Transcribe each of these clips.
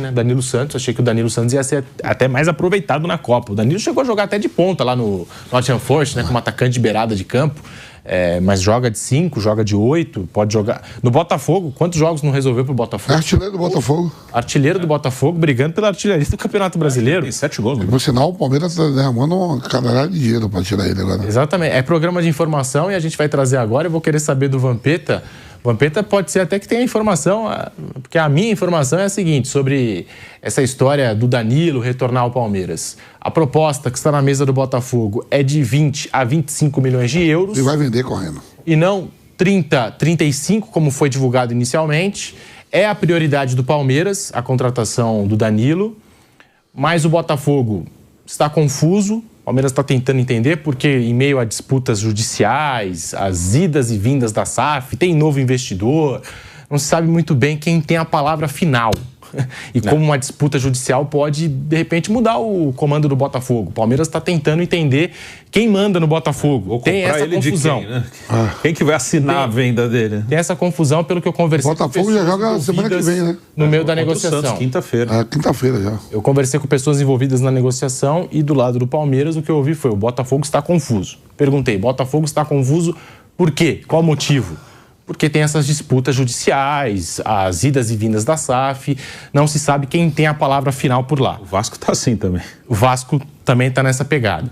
né? Danilo Santos. Achei que o Danilo Santos ia ser até mais aproveitado na Copa. O Danilo chegou a jogar até de ponta lá no Nottingham Forest, né? Como atacante de beirada de campo. Mas joga de 5, joga de 8, pode jogar. No Botafogo, quantos jogos não resolveu pro Botafogo? É artilheiro do Botafogo. Artilheiro do Botafogo, brigando pela artilharia do Campeonato Brasileiro. Tem 7 gols. Por sinal, o Palmeiras está derramando uma caralhada de dinheiro para tirar ele agora. Exatamente. É programa de informação e a gente vai trazer agora. Eu vou querer saber do Vampeta. Vampeta pode ser até que tenha informação, porque a minha informação é a seguinte, sobre essa história do Danilo retornar ao Palmeiras. A proposta que está na mesa do Botafogo é de 20 a 25 milhões de euros. E vai vender correndo. E não 30, 35, como foi divulgado inicialmente. É a prioridade do Palmeiras, a contratação do Danilo. Mas o Botafogo está confuso. O Palmeiras está tentando entender porque, em meio a disputas judiciais, as idas e vindas da SAF, tem novo investidor, não se sabe muito bem quem tem a palavra final. E como uma disputa judicial pode, de repente, mudar o comando do Botafogo. O Palmeiras está tentando entender quem manda no Botafogo. Tem essa confusão. Quem, né? Quem que vai assinar a venda dele? Tem essa confusão, pelo que eu conversei. O Botafogo já joga semana que vem, né? No meio da negociação. Quinta-feira. Quinta-feira já. Eu conversei com pessoas envolvidas na negociação e do lado do Palmeiras o que eu ouvi foi: o Botafogo está confuso. Perguntei: Botafogo está confuso por quê? Qual o motivo? Porque tem essas disputas judiciais, as idas e vindas da SAF, não se sabe quem tem a palavra final por lá. O Vasco está assim também. O Vasco também está nessa pegada.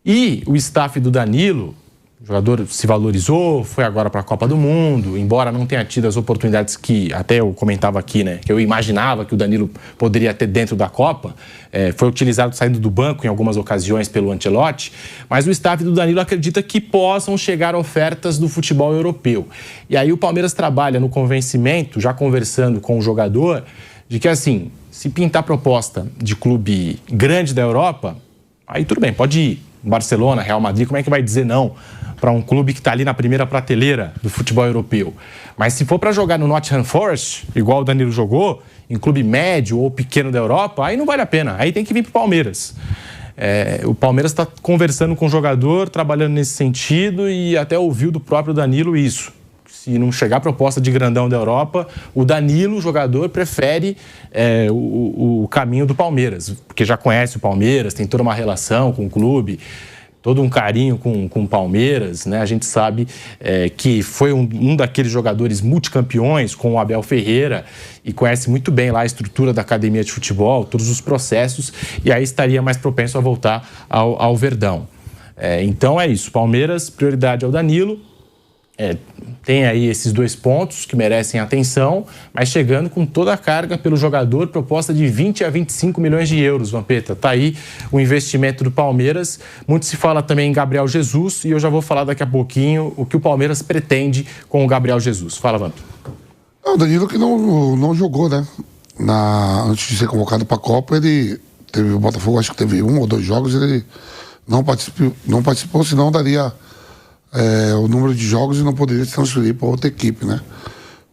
E o staff do Danilo, o jogador se valorizou, foi agora para a Copa do Mundo, embora não tenha tido as oportunidades que até eu comentava aqui, né? Que eu imaginava que o Danilo poderia ter dentro da Copa. Foi utilizado saindo do banco em algumas ocasiões pelo Ancelotti, mas o staff do Danilo acredita que possam chegar ofertas do futebol europeu. E aí o Palmeiras trabalha no convencimento, já conversando com o jogador, de que assim, se pintar proposta de clube grande da Europa, aí tudo bem, pode ir. Barcelona, Real Madrid, como é que vai dizer não para um clube que está ali na primeira prateleira do futebol europeu? Mas se for para jogar no Nottingham Forest, igual o Danilo jogou, em clube médio ou pequeno da Europa, aí não vale a pena. Aí tem que vir para o Palmeiras. O Palmeiras está conversando com o jogador, trabalhando nesse sentido e até ouviu do próprio Danilo isso. Se não chegar proposta de grandão da Europa, o Danilo, o jogador, prefere o caminho do Palmeiras, porque já conhece o Palmeiras, tem toda uma relação com o clube, todo um carinho com o Palmeiras, né? A gente sabe que foi um daqueles jogadores multicampeões com o Abel Ferreira e conhece muito bem lá a estrutura da academia de futebol, todos os processos, e aí estaria mais propenso a voltar ao Verdão. Então é isso, Palmeiras, prioridade ao Danilo. Tem aí esses 2 pontos que merecem atenção, mas chegando com toda a carga pelo jogador, proposta de 20 a 25 milhões de euros, Vampeta. Tá aí o investimento do Palmeiras. Muito se fala também em Gabriel Jesus e eu já vou falar daqui a pouquinho o que o Palmeiras pretende com o Gabriel Jesus. Fala, Vampeta. O Danilo que não jogou, né? Antes de ser convocado para a Copa, ele teve o Botafogo, acho que teve 1 ou 2 jogos, ele não participou, senão daria o número de jogos e não poderia se transferir para outra equipe, né?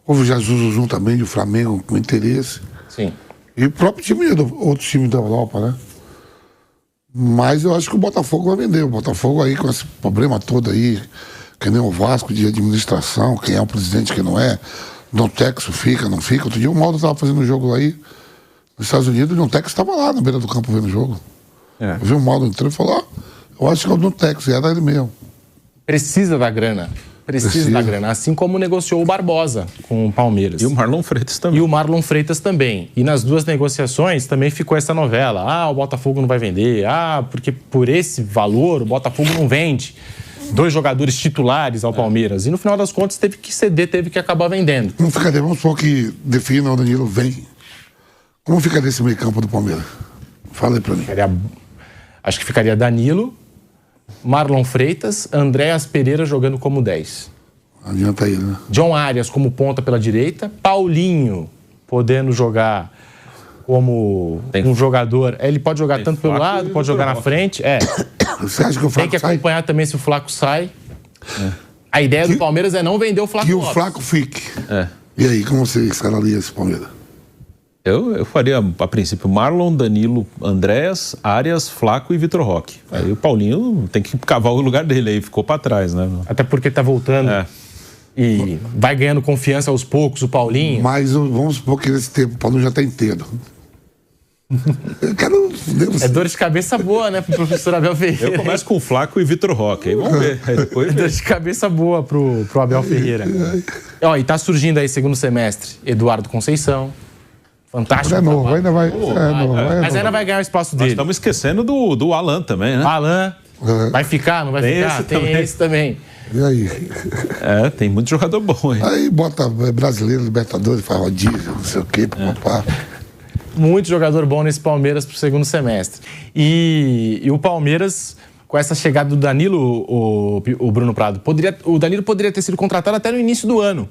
Houve o Jesus também, do Flamengo, com interesse. Sim. E o próprio time, outro time da Europa, né? Mas eu acho que o Botafogo vai vender. O Botafogo aí, com esse problema todo aí, que nem o Vasco de administração, quem é o presidente, quem não é, Don Texo fica, não fica. Outro dia o Maldo estava fazendo um jogo aí nos Estados Unidos e o Don Texo estava lá na beira do campo vendo o jogo. Eu vi o Maldo entrando e falou: eu acho que é o Don Texo, e era ele mesmo. Precisa da grana. Precisa da grana. Assim como negociou o Barbosa com o Palmeiras. E o Marlon Freitas também. E nas 2 negociações também ficou essa novela. O Botafogo não vai vender. Porque por esse valor o Botafogo não vende. 2 jogadores titulares ao Palmeiras. E no final das contas teve que ceder, teve que acabar vendendo. Como ficaria? Vamos supor que defina o Danilo vem. Como ficaria esse meio campo do Palmeiras? Fala aí pra mim. Acho que ficaria Danilo, Marlon Freitas, Andréas Pereira jogando como 10. Adianta ele, né? John Arias como ponta pela direita, Paulinho podendo jogar como um jogador. Ele pode jogar tanto pelo lado, pode jogar na frente. Você acha que o Flaco tem que acompanhar também se o Flaco sai. A ideia do Palmeiras é não vender o Flaco. Que o Flaco fique. E aí, como você escalaria esse Palmeiras? Eu faria, a princípio, Marlon, Danilo, Andréas, Arias, Flaco e Vitor Roque. Aí o Paulinho tem que cavar o lugar dele, aí ficou pra trás, né? Até porque tá voltando e vai ganhando confiança aos poucos o Paulinho. Mas vamos supor que nesse tempo o Paulinho já tá inteiro. Eu quero fuder você. É dor de cabeça boa, né, pro professor Abel Ferreira. Eu começo com o Flaco e Vitor Roque. Aí vamos ver. Aí depois dor de cabeça boa pro Abel Ferreira. Ó, e tá surgindo aí, segundo semestre, Eduardo Conceição. Fantástico. É novo, ainda vai. Mas ainda vai ganhar o espaço dele. Nós estamos esquecendo do Alan também, né? Alan. Vai ficar, não vai ficar? Tem esse também. E aí? Tem muito jogador bom aí. Aí bota brasileiro, Libertadores, faz rodízio, não sei o quê, papá. Muito jogador bom nesse Palmeiras pro segundo semestre. E o Palmeiras, com essa chegada do Danilo, o Bruno Prado, o Danilo poderia ter sido contratado até no início do ano.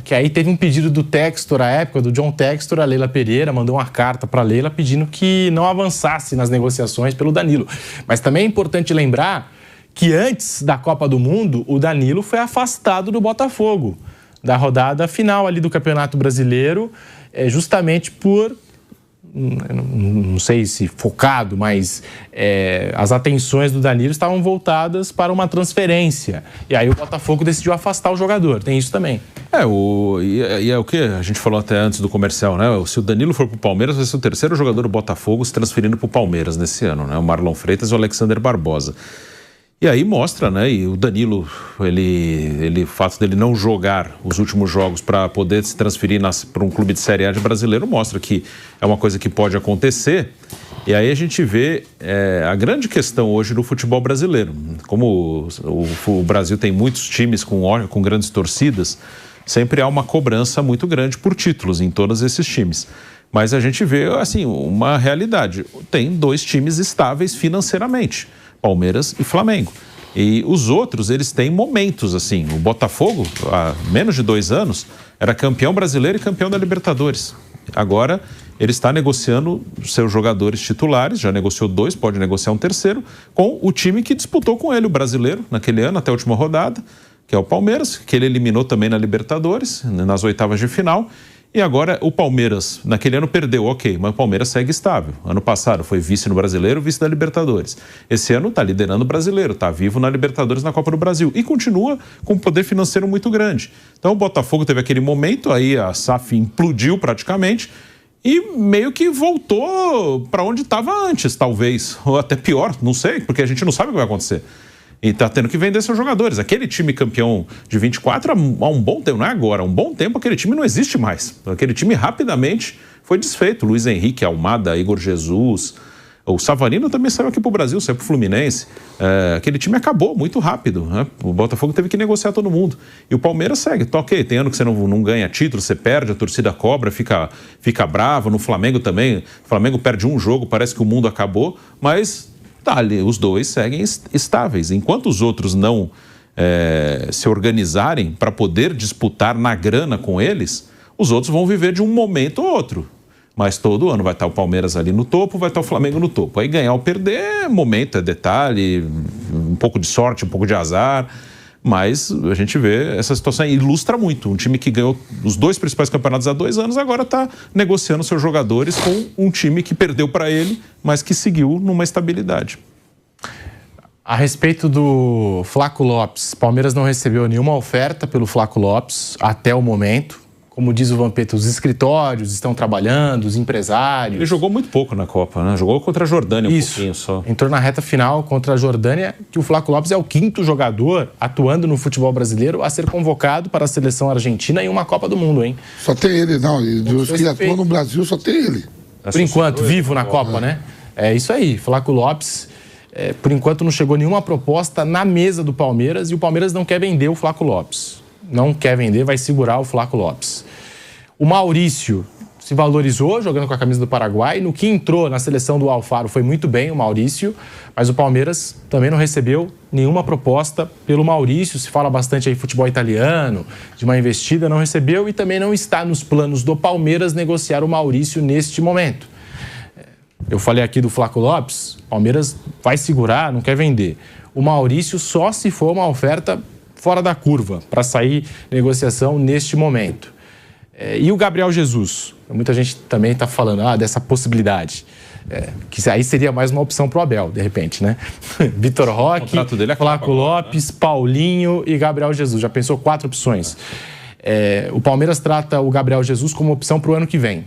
Que aí teve um pedido do Textor, à época, do John Textor, a Leila Pereira, mandou uma carta para a Leila pedindo que não avançasse nas negociações pelo Danilo. Mas também é importante lembrar que antes da Copa do Mundo, o Danilo foi afastado do Botafogo, da rodada final ali do Campeonato Brasileiro, justamente por, não sei se focado, mas as atenções do Danilo estavam voltadas para uma transferência. E aí o Botafogo decidiu afastar o jogador, tem isso também. É o que a gente falou até antes do comercial, né? Se o Danilo for pro Palmeiras, vai ser o terceiro jogador do Botafogo se transferindo pro Palmeiras nesse ano, né? O Marlon Freitas e o Alexander Barbosa. E aí mostra, né? E o Danilo, o fato dele não jogar os últimos jogos para poder se transferir para um clube de Série A de brasileiro mostra que é uma coisa que pode acontecer. E aí a gente vê a grande questão hoje no futebol brasileiro. Como o Brasil tem muitos times com grandes torcidas, sempre há uma cobrança muito grande por títulos em todos esses times. Mas a gente vê, assim, uma realidade. Tem 2 times estáveis financeiramente, Palmeiras e Flamengo. E os outros, eles têm momentos, assim. O Botafogo, há menos de 2 anos, era campeão brasileiro e campeão da Libertadores. Agora, ele está negociando seus jogadores titulares, já negociou 2, pode negociar um terceiro, com o time que disputou com ele, o brasileiro, naquele ano, até a última rodada, que é o Palmeiras, que ele eliminou também na Libertadores, nas oitavas de final. E agora o Palmeiras, naquele ano perdeu, ok, mas o Palmeiras segue estável. Ano passado foi vice no Brasileiro, vice da Libertadores. Esse ano está liderando o Brasileiro, está vivo na Libertadores, na Copa do Brasil. E continua com um poder financeiro muito grande. Então o Botafogo teve aquele momento, aí a SAF implodiu praticamente e meio que voltou para onde estava antes, talvez. Ou até pior, não sei, porque a gente não sabe o que vai acontecer. E está tendo que vender seus jogadores. Aquele time campeão de 24 há um bom tempo, não é agora, há um bom tempo aquele time não existe mais. Aquele time rapidamente foi desfeito. Luiz Henrique, Almada, Igor Jesus, o Savarino também saiu aqui para o Brasil, saiu para o Fluminense. Aquele time acabou muito rápido, né? O Botafogo teve que negociar todo mundo. E o Palmeiras segue. Ok, tem ano que você não ganha título, você perde, a torcida cobra, fica brava. No Flamengo também, o Flamengo perde um jogo, parece que o mundo acabou, mas tá ali, os 2 seguem estáveis. Enquanto os outros não se organizarem para poder disputar na grana com eles, os outros vão viver de um momento ou outro. Mas todo ano vai estar o Palmeiras ali no topo, vai estar o Flamengo no topo. Aí ganhar ou perder é momento, é detalhe, um pouco de sorte, um pouco de azar. Mas a gente vê essa situação ilustra muito. Um time que ganhou os 2 principais campeonatos há 2 anos agora está negociando seus jogadores com um time que perdeu para ele, mas que seguiu numa estabilidade. A respeito do Flaco Lopes, Palmeiras não recebeu nenhuma oferta pelo Flaco Lopes até o momento. Como diz o Vampeta, os escritórios estão trabalhando, os empresários... Ele jogou muito pouco na Copa, né? Jogou contra a Jordânia um pouquinho só. Entrou na reta final contra a Jordânia, que o Flaco Lopes é o 5º jogador atuando no futebol brasileiro a ser convocado para a seleção argentina em uma Copa do Mundo, hein? Só tem ele, não. E dos que atuam no Brasil, só tem ele. Por enquanto, vivo na Copa, né? É isso aí. Flaco Lopes, por enquanto, não chegou nenhuma proposta na mesa do Palmeiras e o Palmeiras não quer vender o Flaco Lopes. Não quer vender, vai segurar o Flaco Lopes. O Maurício se valorizou jogando com a camisa do Paraguai. No que entrou na seleção do Alfaro foi muito bem o Maurício, mas o Palmeiras também não recebeu nenhuma proposta pelo Maurício. Se fala bastante aí futebol italiano, de uma investida, não recebeu e também não está nos planos do Palmeiras negociar o Maurício neste momento. Eu falei aqui do Flaco Lopes, o Palmeiras vai segurar, não quer vender. O Maurício só se for uma oferta fora da curva para sair negociação neste momento. E o Gabriel Jesus? Muita gente também está falando dessa possibilidade. Que aí seria mais uma opção para o Abel, de repente, né? Vitor Roque, Flaco Lopes, Paulinho e Gabriel Jesus. Já pensou 4 opções. O Palmeiras trata o Gabriel Jesus como opção para o ano que vem.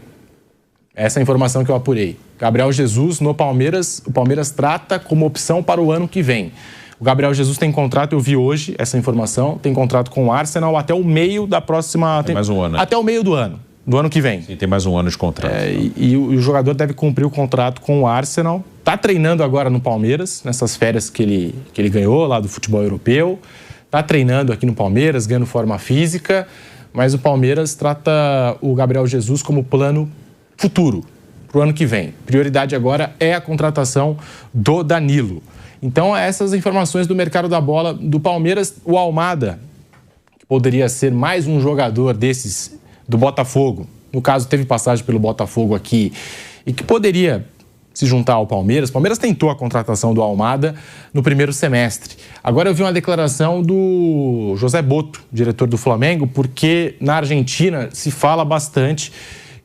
Essa é a informação que eu apurei. Gabriel Jesus no Palmeiras, o Palmeiras trata como opção para o ano que vem. O Gabriel Jesus tem contrato, eu vi hoje essa informação, tem contrato com o Arsenal até o meio da próxima... Tem mais um ano. Até o meio do ano que vem. Sim, tem mais um ano de contrato. E o jogador deve cumprir o contrato com o Arsenal. Está treinando agora no Palmeiras, nessas férias que ele ganhou lá do futebol europeu. Está treinando aqui no Palmeiras, ganhando forma física. Mas o Palmeiras trata o Gabriel Jesus como plano futuro, para o ano que vem. Prioridade agora é a contratação do Danilo. Então, essas informações do mercado da bola do Palmeiras. O Almada, que poderia ser mais um jogador desses do Botafogo, no caso teve passagem pelo Botafogo aqui, e que poderia se juntar ao Palmeiras. O Palmeiras tentou a contratação do Almada no primeiro semestre. Agora eu vi uma declaração do José Boto, diretor do Flamengo, porque na Argentina se fala bastante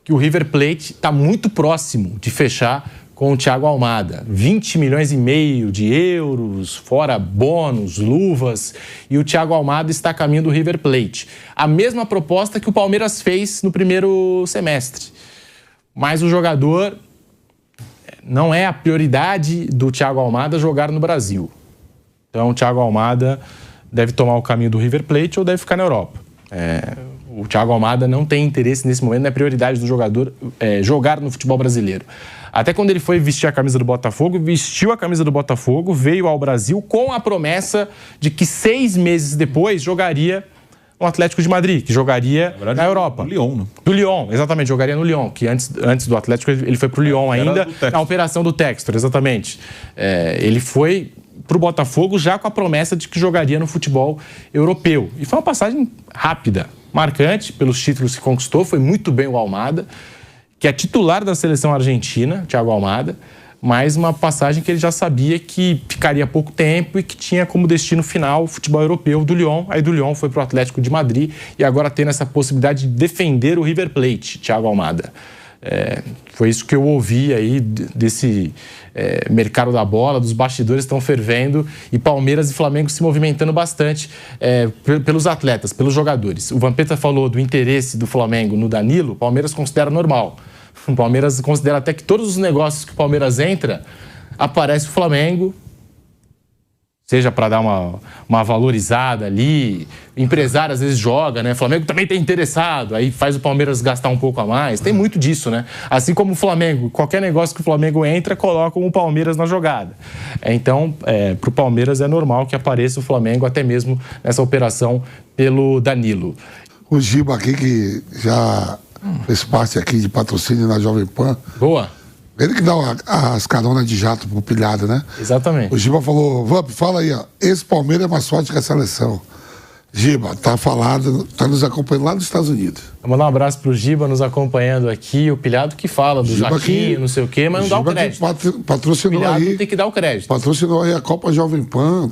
que o River Plate está muito próximo de fechar com o Thiago Almada. 20 milhões e meio de euros, fora bônus, luvas, e o Thiago Almada está a caminho do River Plate. A mesma proposta que o Palmeiras fez no primeiro semestre. Mas o jogador não é a prioridade do Thiago Almada jogar no Brasil. Então o Thiago Almada deve tomar o caminho do River Plate ou deve ficar na Europa. O Thiago Almada não tem interesse nesse momento, não é prioridade do jogador jogar no futebol brasileiro. Até quando ele foi vestir a camisa do Botafogo, vestiu a camisa do Botafogo, veio ao Brasil com a promessa de que 6 meses depois jogaria no Atlético de Madrid, que jogaria na Europa. Do Lyon, né? Do Lyon, exatamente, jogaria no Lyon, que antes do Atlético ele foi pro Lyon ainda, na operação do Textor, exatamente. Ele foi pro Botafogo já com a promessa de que jogaria no futebol europeu. E foi uma passagem rápida, marcante pelos títulos que conquistou, foi muito bem o Almada, que é titular da seleção argentina, Thiago Almada, mas uma passagem que ele já sabia que ficaria pouco tempo e que tinha como destino final o futebol europeu do Lyon. Aí do Lyon foi para o Atlético de Madrid e agora tendo essa possibilidade de defender o River Plate, Thiago Almada. Foi isso que eu ouvi aí desse mercado da bola, dos bastidores estão fervendo e Palmeiras e Flamengo se movimentando bastante pelos atletas, pelos jogadores. O Vampeta falou do interesse do Flamengo no Danilo, o Palmeiras considera normal. O Palmeiras considera até que todos os negócios que o Palmeiras entra, aparece o Flamengo, seja para dar uma valorizada ali, empresário às vezes joga, né? O Flamengo também tem interessado, aí faz o Palmeiras gastar um pouco a mais. Tem muito disso, né? Assim como o Flamengo, qualquer negócio que o Flamengo entra, colocam o Palmeiras na jogada. Então, para o Palmeiras é normal que apareça o Flamengo até mesmo nessa operação pelo Danilo. O Giba aqui, que já fez parte aqui de patrocínio na Jovem Pan. Boa. Ele que dá as caronas de jato pro pilhado, né? Exatamente. O Giba falou, Vamp, fala aí, ó. Esse Palmeiras é mais forte que a seleção. Giba, tá falado, tá nos acompanhando lá nos Estados Unidos. Vou mandar um abraço pro Giba nos acompanhando aqui, o pilhado que fala do jatinho, não sei o quê, mas não dá o crédito. Patrocinou o pilhado aí. Tem que dar o crédito. Patrocinou aí a Copa Jovem Pan.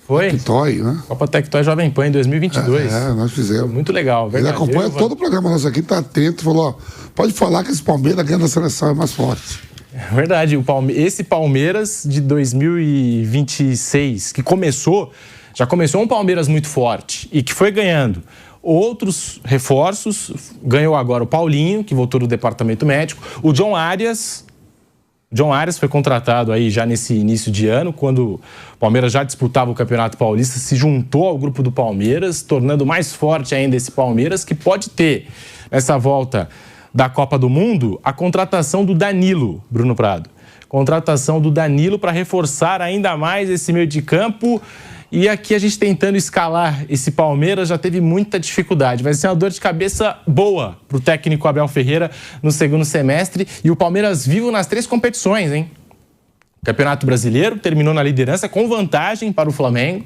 Foi? Tectoy, né? Copa Tectoy Jovem Pan em 2022. Nós fizemos. Muito legal, verdade. Ele acompanha todo o programa nosso aqui, tá atento, falou, ó, pode falar que esse Palmeiras ganha da seleção é mais forte. É verdade, esse Palmeiras de 2026, que já começou um Palmeiras muito forte e que foi ganhando outros reforços, ganhou agora o Paulinho, que voltou do departamento médico, o John Arias foi contratado aí já nesse início de ano, quando o Palmeiras já disputava o Campeonato Paulista, se juntou ao grupo do Palmeiras, tornando mais forte ainda esse Palmeiras, que pode ter, nessa volta da Copa do Mundo, a contratação do Danilo, Bruno Prado. Contratação do Danilo para reforçar ainda mais esse meio de campo. E aqui a gente tentando escalar esse Palmeiras já teve muita dificuldade. Vai ser uma dor de cabeça boa para o técnico Abel Ferreira no segundo semestre. E o Palmeiras vivo nas 3 competições, hein? Campeonato Brasileiro terminou na liderança com vantagem para o Flamengo.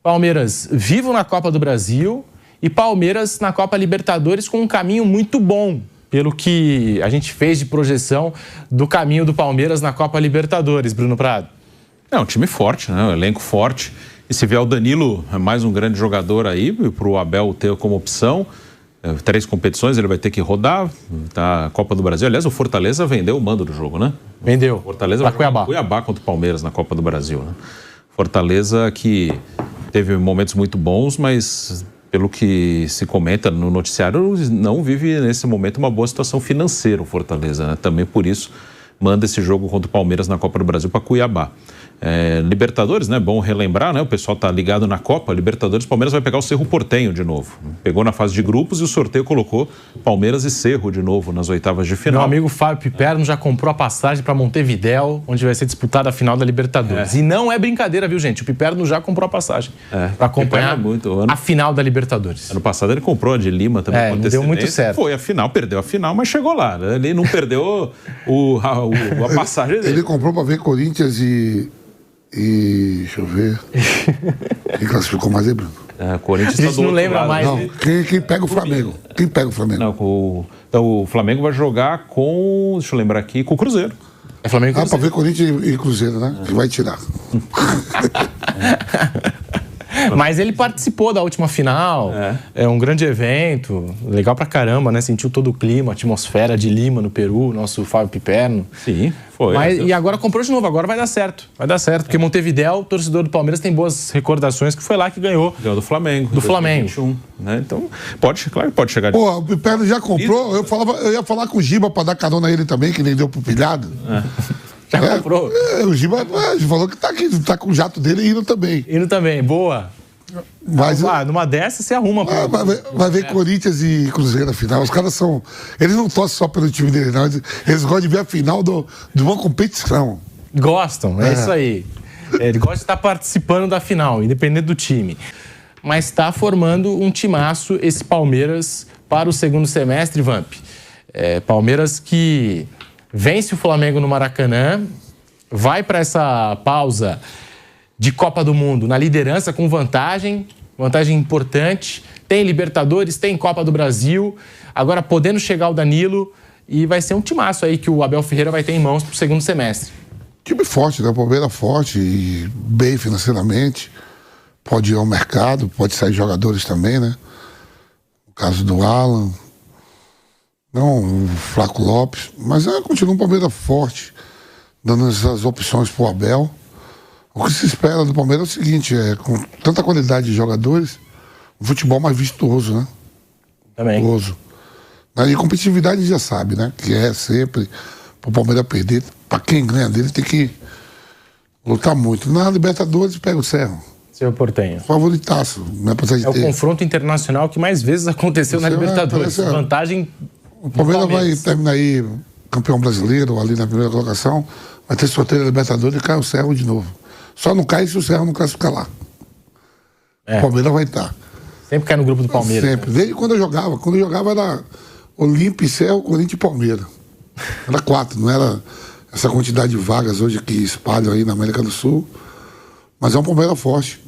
Palmeiras vivo na Copa do Brasil e Palmeiras na Copa Libertadores com um caminho muito bom, pelo que a gente fez de projeção do caminho do Palmeiras na Copa Libertadores, Bruno Prado. É um time forte, né? Um elenco forte. E se vier o Danilo, é mais um grande jogador aí, para o Abel ter como opção. 3 competições, ele vai ter que rodar. Tá, a Copa do Brasil. Aliás, o Fortaleza vendeu o mando do jogo, né? Vendeu. O Fortaleza vai jogar Cuiabá contra o Palmeiras na Copa do Brasil, né? Fortaleza que teve momentos muito bons, mas pelo que se comenta no noticiário, não vive nesse momento uma boa situação financeira o Fortaleza, né? Também por isso manda esse jogo contra o Palmeiras na Copa do Brasil para Cuiabá. Libertadores, né? Bom relembrar, né? O pessoal tá ligado na Copa. Libertadores, Palmeiras vai pegar o Cerro Porteño de novo. Pegou na fase de grupos e o sorteio colocou Palmeiras e Cerro de novo nas oitavas de final. Meu amigo Fábio Piperno já comprou a passagem para Montevidéu, onde vai ser disputada a final da Libertadores. E não é brincadeira, viu, gente? O Piperno já comprou a passagem para acompanhar a final da Libertadores. Ano passado ele comprou a de Lima também. Não deu muito certo. Foi a final, perdeu a final, mas chegou lá. Né? Ele não perdeu a passagem dele. Ele comprou para ver Corinthians e deixa eu ver. Quem classificou mais aí, Bruno? Corinthians a gente não lembra mais. Não, quem pega o Flamengo? Quem pega o Flamengo? Não, então o Flamengo vai jogar com, deixa eu lembrar aqui, com o Cruzeiro. É Flamengo e Cruzeiro. Para ver Corinthians e Cruzeiro, né? Que vai tirar. Mas ele participou da última final. É um grande evento. Legal pra caramba, né? Sentiu todo o clima, a atmosfera de Lima, no Peru, nosso Fábio Piperno. Sim, foi. E agora comprou de novo, agora vai dar certo. Vai dar certo, porque Montevidéu, o torcedor do Palmeiras, tem boas recordações, que foi lá que ganhou. Ganhou do Flamengo. Do Flamengo. 2021, né? Então, claro que pode chegar. Pô, o Piperno já comprou. Eu ia falar com o Giba pra dar carona a ele também, que nem deu pro pilhado. Já comprou. O Giba falou que tá com o jato dele indo também. Indo também, boa. Mas, numa dessa você arruma. Vai ver Corinthians e Cruzeiro na final. Os caras são... Eles não torcem só pelo time deles, não. Eles gostam de ver a final de uma competição. Gostam, é isso aí. Ele gosta de estar participando da final, independente do time. Mas está formando um timaço esse Palmeiras para o segundo semestre, Vamp. Palmeiras que vence o Flamengo no Maracanã, vai para essa pausa de Copa do Mundo na liderança com vantagem importante. Tem Libertadores, tem Copa do Brasil, agora podendo chegar o Danilo, e vai ser um timaço aí que o Abel Ferreira vai ter em mãos para o segundo semestre. Time forte, né? O Palmeiras forte e bem financeiramente. Pode ir ao mercado, pode sair jogadores também, né? No caso do Alan, não o Flaco Lopes, mas continua um Palmeiras forte, dando essas opções pro Abel. O que se espera do Palmeiras é o seguinte, com tanta qualidade de jogadores, um futebol mais vistoso, né? Também. Vistoso. E competitividade a gente já sabe, né? Que é sempre, pro Palmeiras perder, para quem ganha dele tem que lutar muito. Na Libertadores pega o Cerro. Seu Porteño. Favoritaço. Não é o confronto internacional que mais vezes aconteceu na Libertadores. Vantagem. O Palmeiras vai terminar aí campeão brasileiro, ali na primeira colocação, vai ter sorteio da Libertadores e cai o Cerro de novo. Só não cai se o Cerro não classificar lá. O Palmeiras vai estar. Sempre cai no grupo do Palmeiras. Sempre. Desde quando eu jogava. Quando eu jogava era Olímpia, Cerro, Corinthians e Palmeiras. Era 4, não era essa quantidade de vagas hoje que espalham aí na América do Sul. Mas é um Palmeiras forte.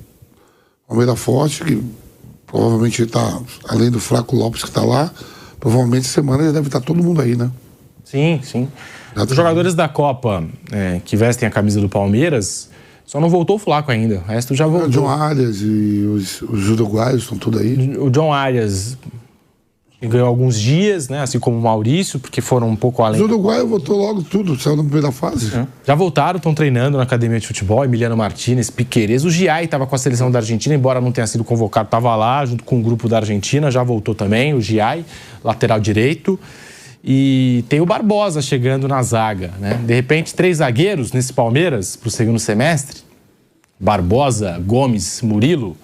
Palmeiras forte que provavelmente está, além do Flaco Lopes que está lá, provavelmente semana já deve estar todo mundo aí, né? Sim, sim. Os jogadores da Copa que vestem a camisa do Palmeiras, só não voltou o Flaco ainda. O resto já voltou. O John Arias e os uruguaios estão tudo aí. O John Arias ganhou alguns dias, né? Assim como o Maurício, porque foram um pouco além. Os uruguaios voltou logo tudo, saiu na primeira fase. Já voltaram, estão treinando na academia de futebol. Emiliano Martínez, Piquerez. O Giai estava com a seleção da Argentina, embora não tenha sido convocado, estava lá junto com o grupo da Argentina, já voltou também. O Giai, lateral direito. E tem o Barbosa chegando na zaga, né? De repente, 3 zagueiros nesse Palmeiras para o segundo semestre. Barbosa, Gomes, Murilo.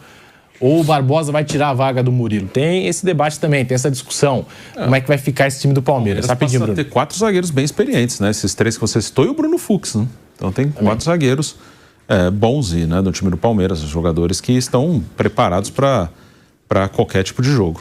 Ou o Barbosa vai tirar a vaga do Murilo? Tem esse debate também, tem essa discussão. Como é que vai ficar esse time do Palmeiras? Rapidinho, Bruno. Ter 4 zagueiros bem experientes, né? Esses 3 que você citou e o Bruno Fux, né? Então tem 4 zagueiros bons no time do Palmeiras, jogadores que estão preparados para qualquer tipo de jogo.